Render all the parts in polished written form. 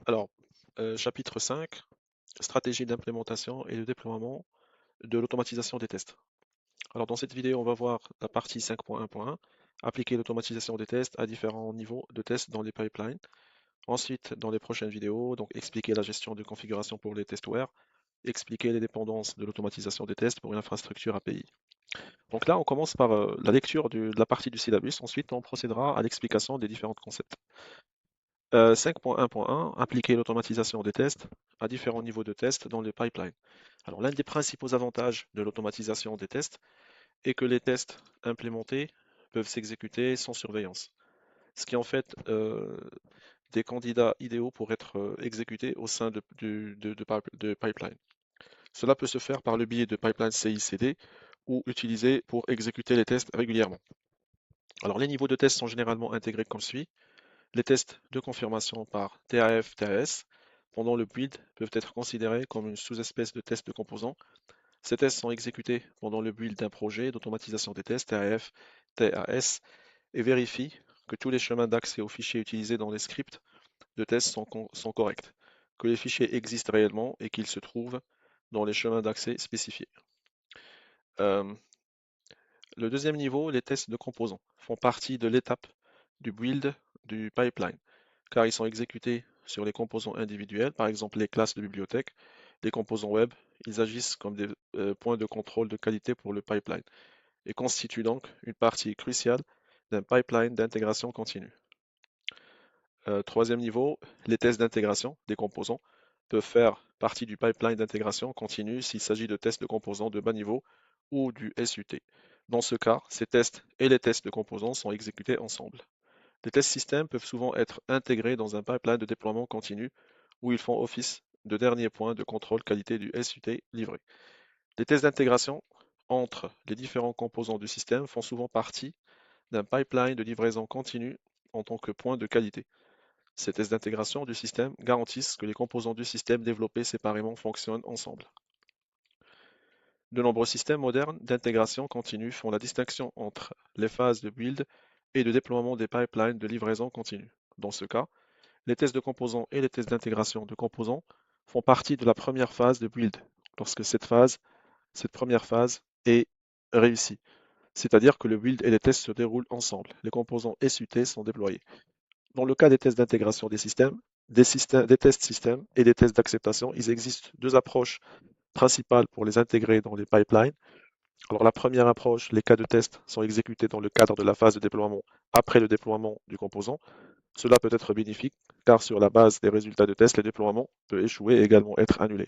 Alors, chapitre 5, stratégie d'implémentation et de déploiement de l'automatisation des tests. Alors, dans cette vidéo, on va voir la partie 5.1.1, appliquer l'automatisation des tests à différents niveaux de tests dans les pipelines. Ensuite, dans les prochaines vidéos, donc expliquer la gestion de configuration pour les testware, expliquer les dépendances de l'automatisation des tests pour une infrastructure API. Donc là, on commence par la lecture de la partie du syllabus. Ensuite, on procédera à l'explication des différents concepts. 5.1.1, appliquer l'automatisation des tests à différents niveaux de tests dans le pipeline. Alors, l'un des principaux avantages de l'automatisation des tests est que les tests implémentés peuvent s'exécuter sans surveillance, ce qui en fait des candidats idéaux pour être exécutés au sein de pipeline. Cela peut se faire par le biais de pipeline CI/CD ou utilisé pour exécuter les tests régulièrement. Alors, les niveaux de tests sont généralement intégrés comme suit. Les tests de confirmation par TAF-TAS pendant le build peuvent être considérés comme une sous-espèce de test de composants. Ces tests sont exécutés pendant le build d'un projet d'automatisation des tests TAF-TAS et vérifient que tous les chemins d'accès aux fichiers utilisés dans les scripts de tests sont corrects, que les fichiers existent réellement et qu'ils se trouvent dans les chemins d'accès spécifiés. Euh, le deuxième niveau, les tests de composants, font partie de l'étape du build du pipeline, car ils sont exécutés sur les composants individuels, par exemple les classes de bibliothèque, les composants web. Ils agissent comme des points de contrôle de qualité pour le pipeline et constituent donc une partie cruciale d'un pipeline d'intégration continue. Troisième niveau, les tests d'intégration des composants peuvent faire partie du pipeline d'intégration continue s'il s'agit de tests de composants de bas niveau ou du SUT. Dans ce cas, ces tests et les tests de composants sont exécutés ensemble. Les tests système peuvent souvent être intégrés dans un pipeline de déploiement continu où ils font office de dernier point de contrôle qualité du SUT livré. Les tests d'intégration entre les différents composants du système font souvent partie d'un pipeline de livraison continue en tant que point de qualité. Ces tests d'intégration du système garantissent que les composants du système développés séparément fonctionnent ensemble. De nombreux systèmes modernes d'intégration continue font la distinction entre les phases de build et de déploiement des pipelines de livraison continue. Dans ce cas, les tests de composants et les tests d'intégration de composants font partie de la première phase de build, lorsque cette première phase est réussie. C'est-à-dire que le build et les tests se déroulent ensemble. Les composants SUT sont déployés. Dans le cas des tests d'intégration des tests système et des tests d'acceptation, il existe deux approches principales pour les intégrer dans les pipelines. Alors la première approche, les cas de test sont exécutés dans le cadre de la phase de déploiement après le déploiement du composant. Cela peut être bénéfique car sur la base des résultats de test, le déploiement peut échouer et également être annulé.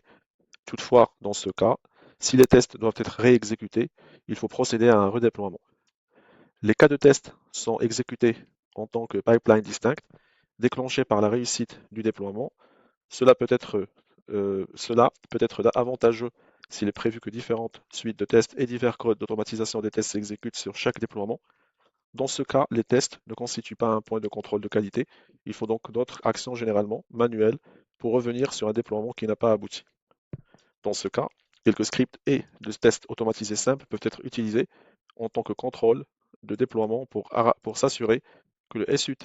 Toutefois, dans ce cas, si les tests doivent être réexécutés, il faut procéder à un redéploiement. Les cas de test sont exécutés en tant que pipeline distinct, déclenchés par la réussite du déploiement. Cela peut être avantageux s'il est prévu que différentes suites de tests et divers codes d'automatisation des tests s'exécutent sur chaque déploiement. Dans ce cas, les tests ne constituent pas un point de contrôle de qualité. Il faut donc d'autres actions généralement manuelles pour revenir sur un déploiement qui n'a pas abouti. Dans ce cas, quelques scripts et de tests automatisés simples peuvent être utilisés en tant que contrôle de déploiement pour s'assurer que le SUT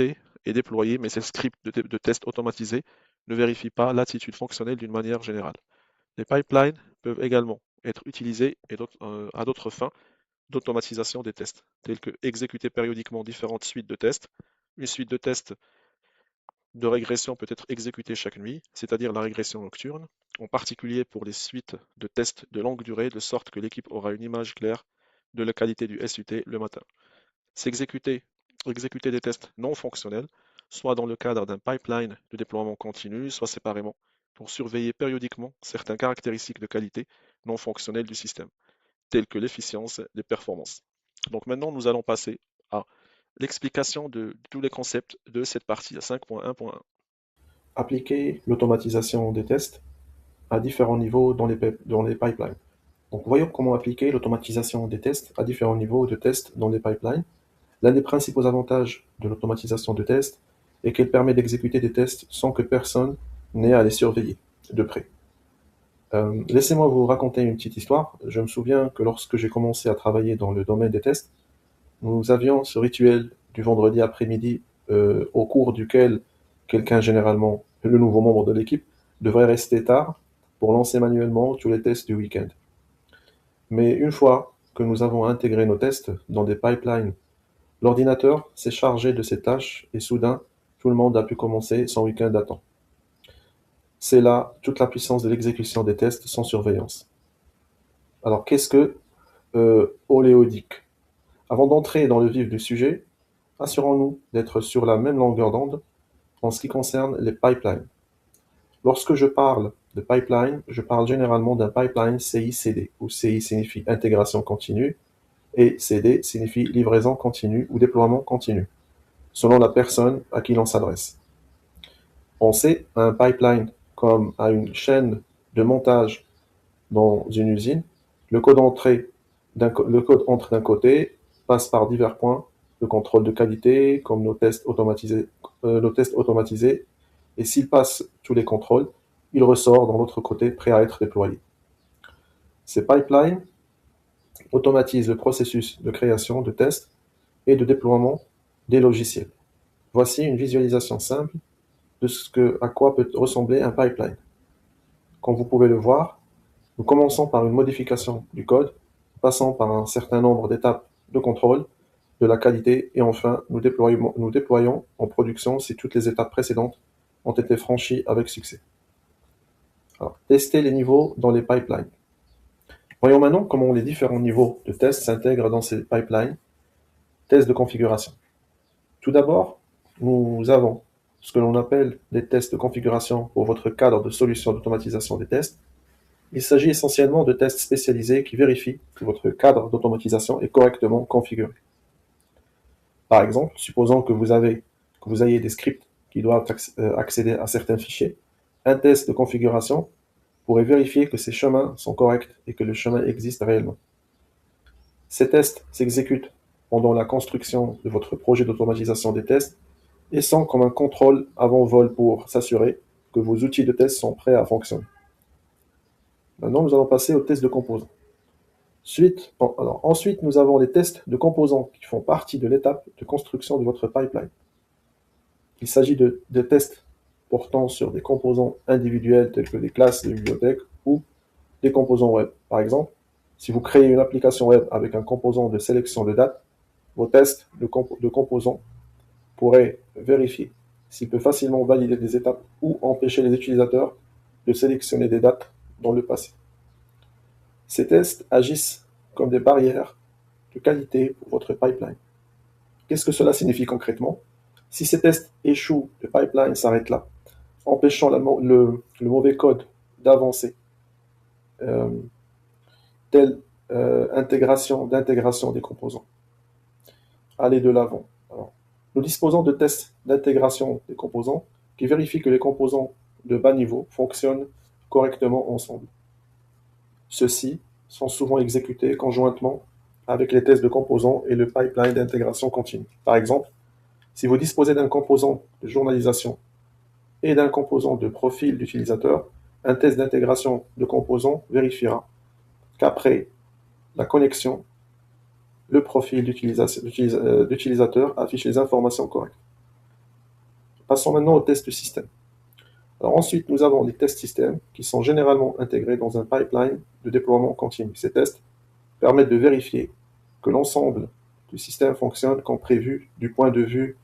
est déployé, mais ces scripts de tests automatisés ne vérifient pas l'attitude fonctionnelle d'une manière générale. Les pipelines peuvent également être utilisés à d'autres fins d'automatisation des tests, tels que exécuter périodiquement différentes suites de tests. Une suite de tests de régression peut être exécutée chaque nuit, c'est-à-dire la régression nocturne, en particulier pour les suites de tests de longue durée, de sorte que l'équipe aura une image claire de la qualité du SUT le matin. S'exécuter exécuter des tests non fonctionnels, soit dans le cadre d'un pipeline de déploiement continu, soit séparément, pour surveiller périodiquement certaines caractéristiques de qualité non fonctionnelles du système, telles que l'efficience des performances. Donc maintenant, nous allons passer à l'explication de tous les concepts de cette partie à 5.1.1. Appliquer l'automatisation des tests à différents niveaux dans les pipelines. Donc, voyons comment appliquer l'automatisation des tests à différents niveaux de tests dans les pipelines. L'un des principaux avantages de l'automatisation de tests est qu'elle permet d'exécuter des tests sans que personne n'ait à les surveiller de près. Laissez-moi vous raconter une petite histoire. Je me souviens que lorsque j'ai commencé à travailler dans le domaine des tests, nous avions ce rituel du vendredi après-midi au cours duquel quelqu'un généralement le nouveau membre de l'équipe devrait rester tard pour lancer manuellement tous les tests du week-end. Mais une fois que nous avons intégré nos tests dans des pipelines, l'ordinateur s'est chargé de ses tâches et soudain, tout le monde a pu commencer son week-end à temps. C'est là toute la puissance de l'exécution des tests sans surveillance. Alors qu'est-ce que Oléodic? Avant d'entrer dans le vif du sujet, assurons-nous d'être sur la même longueur d'onde en ce qui concerne les pipelines. Lorsque je parle de pipeline, je parle généralement d'un pipeline CI/CD, où CI signifie intégration continue et CD signifie livraison continue ou déploiement continu, selon la personne à qui l'on s'adresse. Pensez à un pipeline comme à une chaîne de montage dans une usine. Le code entre d'un côté, passe par divers points de contrôle de qualité, comme nos tests automatisés, et s'il passe tous les contrôles, il ressort dans l'autre côté prêt à être déployé. Ces pipelines automatisent le processus de création, de test et de déploiement des logiciels. Voici une visualisation simple à quoi peut ressembler un pipeline. Comme vous pouvez le voir, nous commençons par une modification du code, passant par un certain nombre d'étapes de contrôle de la qualité et enfin nous déployons en production si toutes les étapes précédentes ont été franchies avec succès. Alors, tester les niveaux dans les pipelines. Voyons maintenant comment les différents niveaux de test s'intègrent dans ces pipelines. Tests de configuration. Tout d'abord, nous avons ce que l'on appelle des tests de configuration pour votre cadre de solution d'automatisation des tests. Il s'agit essentiellement de tests spécialisés qui vérifient que votre cadre d'automatisation est correctement configuré. Par exemple, supposons que vous ayez des scripts qui doivent accéder à certains fichiers. Un test de configuration pourrait vérifier que ces chemins sont corrects et que le chemin existe réellement. Ces tests s'exécutent pendant la construction de votre projet d'automatisation des tests et sont comme un contrôle avant vol pour s'assurer que vos outils de test sont prêts à fonctionner. Maintenant, nous allons passer aux tests de composants. Ensuite, nous avons les tests de composants qui font partie de l'étape de construction de votre pipeline. Il s'agit de tests portant sur des composants individuels tels que des classes, des bibliothèques ou des composants web. Par exemple, si vous créez une application web avec un composant de sélection de date, vos tests de composants pourraient vérifier s'il peut facilement valider des étapes ou empêcher les utilisateurs de sélectionner des dates dans le passé. Ces tests agissent comme des barrières de qualité pour votre pipeline. Qu'est-ce que cela signifie concrètement? Si ces tests échouent, le pipeline s'arrête là, empêchant le mauvais code d'avancer. Telle d'intégration des composants. Aller de l'avant. Nous disposons de tests d'intégration des composants qui vérifient que les composants de bas niveau fonctionnent correctement ensemble. Ceux-ci sont souvent exécutés conjointement avec les tests de composants et le pipeline d'intégration continue. Par exemple, si vous disposez d'un composant de journalisation et d'un composant de profil d'utilisateur, un test d'intégration de composants vérifiera qu'après la connexion, le profil d'utilisateur affiche les informations correctes. Passons maintenant aux tests système. Alors ensuite, nous avons les tests système qui sont généralement intégrés dans un pipeline de déploiement continu. Ces tests permettent de vérifier que l'ensemble du système fonctionne comme prévu du point de vue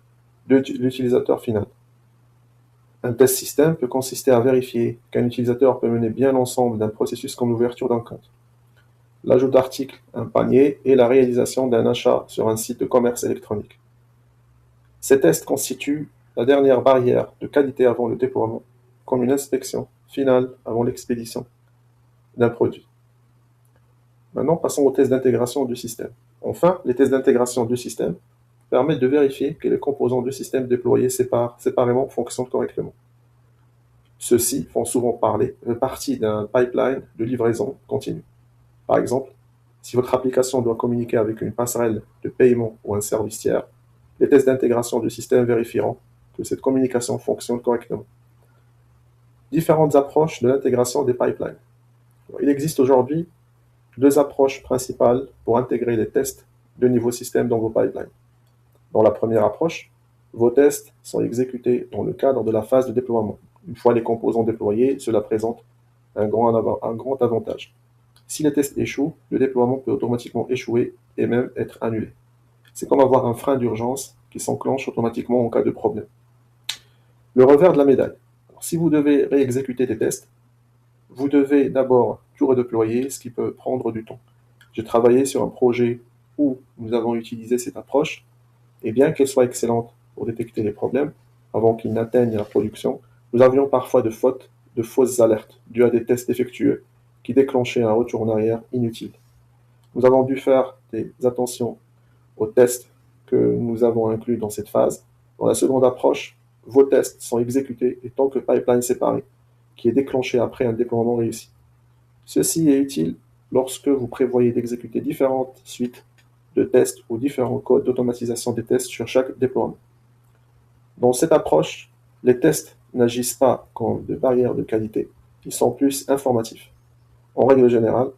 de l'utilisateur final. Un test système peut consister à vérifier qu'un utilisateur peut mener bien l'ensemble d'un processus comme l'ouverture d'un compte, l'ajout d'articles, un panier et la réalisation d'un achat sur un site de commerce électronique. Ces tests constituent la dernière barrière de qualité avant le déploiement, comme une inspection finale avant l'expédition d'un produit. Maintenant, passons aux tests d'intégration du système. Enfin, les tests d'intégration du système permettent de vérifier que les composants du système déployés séparément fonctionnent correctement. Ceux-ci font souvent partie d'un pipeline de livraison continue. Par exemple, si votre application doit communiquer avec une passerelle de paiement ou un service tiers, les tests d'intégration du système vérifieront que cette communication fonctionne correctement. Différentes approches de l'intégration des pipelines. Il existe aujourd'hui deux approches principales pour intégrer les tests de niveau système dans vos pipelines. Dans la première approche, vos tests sont exécutés dans le cadre de la phase de déploiement. Une fois les composants déployés, cela présente un grand avantage. Si les tests échouent, le déploiement peut automatiquement échouer et même être annulé. C'est comme avoir un frein d'urgence qui s'enclenche automatiquement en cas de problème. Le revers de la médaille. Alors, si vous devez réexécuter des tests, vous devez d'abord tout redéployer, ce qui peut prendre du temps. J'ai travaillé sur un projet où nous avons utilisé cette approche, et bien qu'elle soit excellente pour détecter les problèmes avant qu'ils n'atteignent la production, nous avions parfois de fausses alertes dues à des tests défectueux qui déclenchaient un retour en arrière inutile. Nous avons dû faire des attentions aux tests que nous avons inclus dans cette phase. Dans la seconde approche, vos tests sont exécutés et tant que pipeline séparé, qui est déclenché après un déploiement réussi. Ceci est utile lorsque vous prévoyez d'exécuter différentes suites de tests ou différents codes d'automatisation des tests sur chaque déploiement. Dans cette approche, les tests n'agissent pas comme des barrières de qualité, ils sont plus informatifs. En règle générale,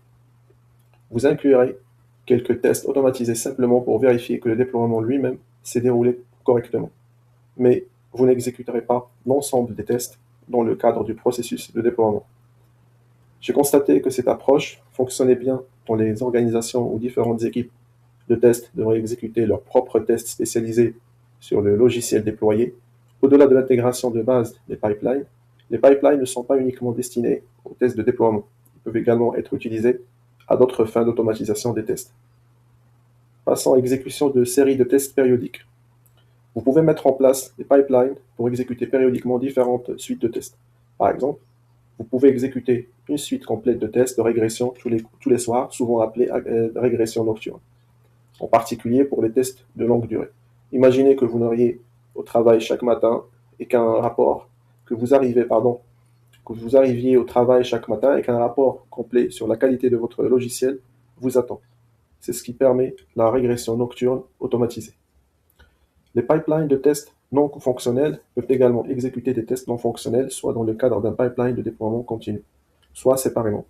vous inclurez quelques tests automatisés simplement pour vérifier que le déploiement lui-même s'est déroulé correctement. Mais vous n'exécuterez pas l'ensemble des tests dans le cadre du processus de déploiement. J'ai constaté que cette approche fonctionnait bien dans les organisations où différentes équipes de tests devraient exécuter leurs propres tests spécialisés sur le logiciel déployé. Au-delà de l'intégration de base des pipelines, les pipelines ne sont pas uniquement destinés aux tests de déploiement. Ils peuvent également être utilisés à d'autres fins d'automatisation des tests. Passons à l'exécution de séries de tests périodiques. Vous pouvez mettre en place des pipelines pour exécuter périodiquement différentes suites de tests. Par exemple, vous pouvez exécuter une suite complète de tests de régression tous les soirs, souvent appelée régression nocturne, en particulier pour les tests de longue durée. Imaginez que vous n'auriez au travail chaque matin et que vous arriviez au travail chaque matin et qu'un rapport complet sur la qualité de votre logiciel vous attend. C'est ce qui permet la régression nocturne automatisée. Les pipelines de tests non fonctionnels peuvent également exécuter des tests non fonctionnels, soit dans le cadre d'un pipeline de déploiement continu, soit séparément.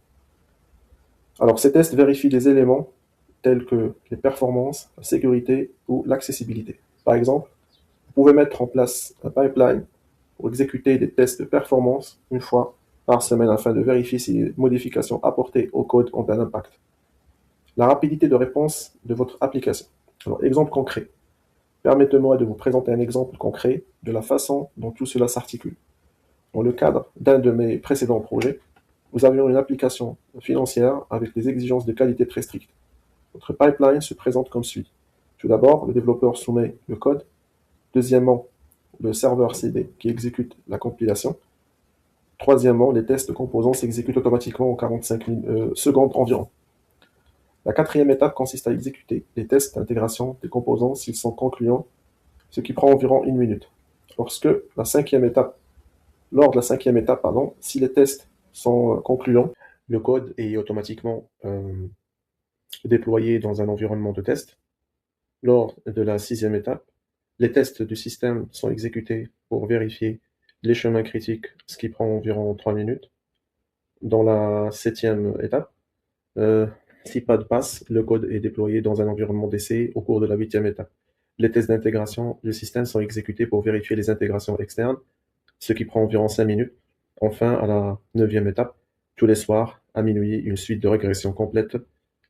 Alors, ces tests vérifient des éléments tels que les performances, la sécurité ou l'accessibilité. Par exemple, vous pouvez mettre en place un pipeline pour exécuter des tests de performance une fois par semaine afin de vérifier si les modifications apportées au code ont un impact. La rapidité de réponse de votre application. Alors, exemple concret. Permettez-moi de vous présenter un exemple concret de la façon dont tout cela s'articule. Dans le cadre d'un de mes précédents projets, nous avions une application financière avec des exigences de qualité très strictes. Notre pipeline se présente comme suit. Tout d'abord, le développeur soumet le code. Deuxièmement, le serveur CD qui exécute la compilation. Troisièmement, les tests de composants s'exécutent automatiquement en 45 secondes environ. La quatrième étape consiste à exécuter les tests d'intégration des composants s'ils sont concluants, ce qui prend environ 1 minute. Lors de la cinquième étape, si les tests sont concluants, le code est automatiquement déployé dans un environnement de test. Lors de la sixième étape, les tests du système sont exécutés pour vérifier les chemins critiques, ce qui prend environ 3 minutes. Dans la septième étape, si pas de passe, le code est déployé dans un environnement d'essai au cours de la huitième étape. Les tests d'intégration du système sont exécutés pour vérifier les intégrations externes, ce qui prend environ 5 minutes. Enfin, à la neuvième étape, tous les soirs, à minuit, une suite de régression complète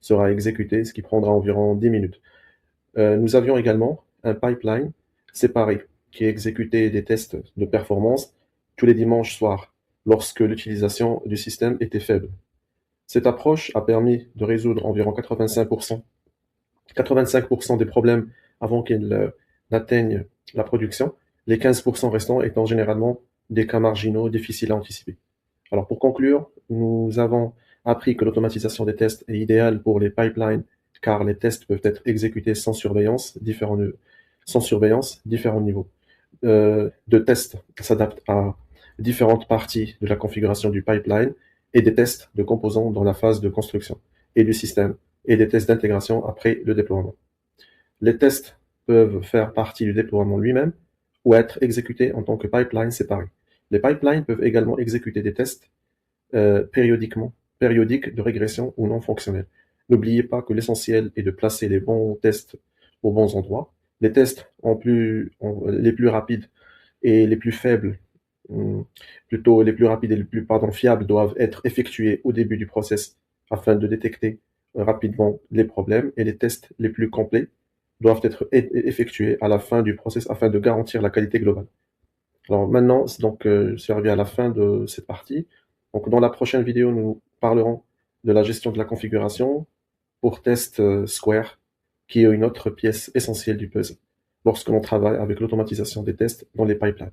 sera exécutée, ce qui prendra environ 10 minutes. Nous avions également un pipeline séparé qui exécutait des tests de performance tous les dimanches soirs, lorsque l'utilisation du système était faible. Cette approche a permis de résoudre environ 85% des problèmes avant qu'ils n'atteignent la production, les 15% restants étant généralement des cas marginaux difficiles à anticiper. Alors pour conclure, nous avons appris que l'automatisation des tests est idéale pour les pipelines car les tests peuvent être exécutés sans surveillance, différents niveaux de tests s'adaptent à différentes parties de la configuration du pipeline et des tests de composants dans la phase de construction et du système et des tests d'intégration après le déploiement. Les tests peuvent faire partie du déploiement lui-même ou être exécutés en tant que pipeline séparé. Les pipelines peuvent également exécuter des tests périodiques de régression ou non fonctionnels. N'oubliez pas que l'essentiel est de placer les bons tests aux bons endroits. Les tests les plus rapides et les plus faibles hum, plutôt les plus rapides et les plus fiables doivent être effectués au début du process afin de détecter rapidement les problèmes, et les tests les plus complets doivent être effectués à la fin du process afin de garantir la qualité globale. Alors maintenant, je suis arrivé à la fin de cette partie. Donc dans la prochaine vidéo, nous parlerons de la gestion de la configuration pour test Square, qui est une autre pièce essentielle du puzzle lorsque l'on travaille avec l'automatisation des tests dans les pipelines.